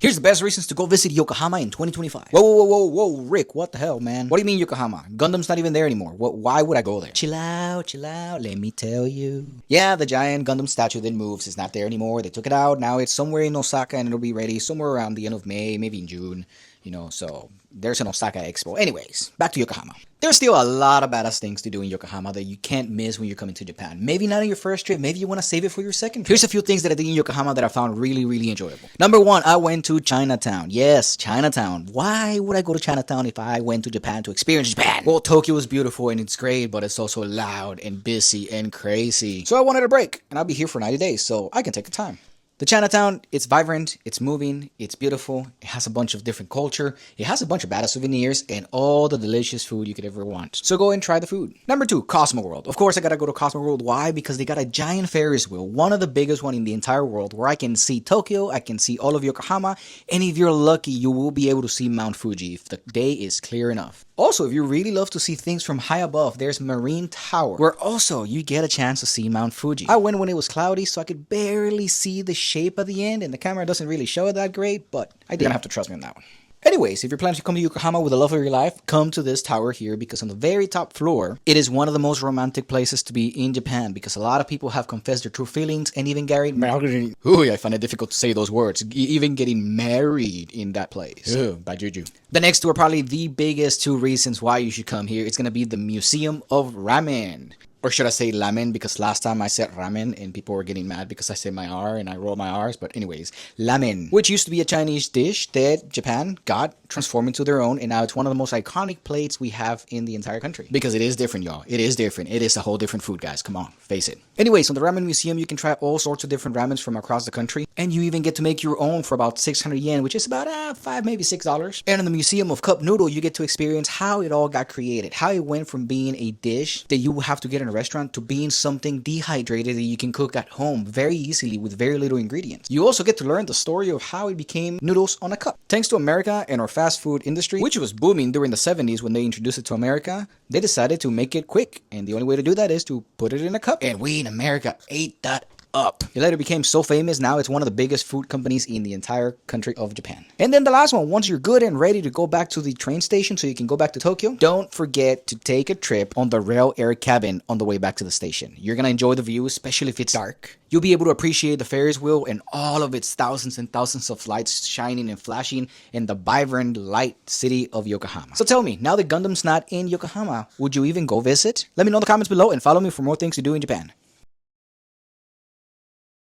Here's the best reasons to go visit Yokohama in 2025. Whoa, Rick, what the hell, man? What do you mean Yokohama? Gundam's not even there anymore. Why would I go there? Chill out, let me tell you. Yeah, the giant Gundam statue that moves is not there anymore. They took it out. Now it's somewhere in Osaka and it'll be ready somewhere around the end of May, maybe in June. So there's an Osaka Expo. Anyways, back to Yokohama. There's still a lot of badass things to do in Yokohama that you can't miss when you're coming to Japan. Maybe not on your first trip, maybe you want to save it for your second trip. Here's a few things that I did in Yokohama that I found really enjoyable. Number one, I went to Chinatown. Yes, Chinatown. Why would I go to Chinatown if I went to Japan to experience Japan? Well, Tokyo is beautiful and it's great, but it's also loud and busy and crazy. So I wanted a break, and I'll be here for 90 days, so I can take the time. The Chinatown, it's vibrant, it's moving, it's beautiful, it has a bunch of different culture, it has a bunch of badass souvenirs, and all the delicious food you could ever want. So go and try the food. Number two, Cosmo World. Of course, I gotta go to Cosmo World. Why? Because they got a giant Ferris wheel, one of the biggest one in the entire world, where I can see Tokyo, I can see all of Yokohama, and if you're lucky, you will be able to see Mount Fuji if the day is clear enough. Also, if you really love to see things from high above, there's Marine Tower, where also you get a chance to see Mount Fuji. I went when it was cloudy, so I could barely see the shape at the end, and the camera doesn't really show it that great, but I didn't have to trust me on that one. Anyways, if you're planning to come to Yokohama with the love of your life, come to this tower here, because on the very top floor, it is one of the most romantic places to be in Japan, because a lot of people have confessed their true feelings and even married. Ooh, I find it difficult to say those words. Even getting married in that place. Ugh, by juju. The next two are probably the biggest two reasons why you should come here. It's gonna be the Museum of Ramen. Or should I say ramen, because last time I said ramen and people were getting mad because I said my R and I rolled my R's. But anyways, ramen, which used to be a Chinese dish that Japan got transformed into their own, and now it's one of the most iconic plates we have in the entire country. Because it is different, y'all. It is different. It is a whole different food, guys. Come on, face it. Anyways, on the ramen museum, you can try all sorts of different ramens from across the country, and you even get to make your own for about 600 yen, which is about $5, maybe $6. And in the Museum of Cup Noodle, you get to experience how it all got created, how it went from being a dish that you have to get in a restaurant to being something dehydrated that you can cook at home very easily with very little ingredients. You also get to learn the story of how it became noodles on a cup. Thanks to America and our fast food industry, which was booming during the 70s when they introduced it to America, they decided to make it quick, and the only way to do that is to put it in a cup. And we in America ate that up. It later became so famous, now it's one of the biggest food companies in the entire country of Japan. And then the last one, once you're good and ready to go back to the train station so you can go back to Tokyo, don't forget to take a trip on the Rail Air Cabin on the way back to the station. You're gonna enjoy the view, especially if it's dark. You'll be able to appreciate the Ferris wheel and all of its thousands and thousands of lights shining and flashing in the vibrant light city of Yokohama. So tell me, now that Gundam's not in Yokohama, would you even go visit? Let me know in the comments below and follow me for more things to do in Japan.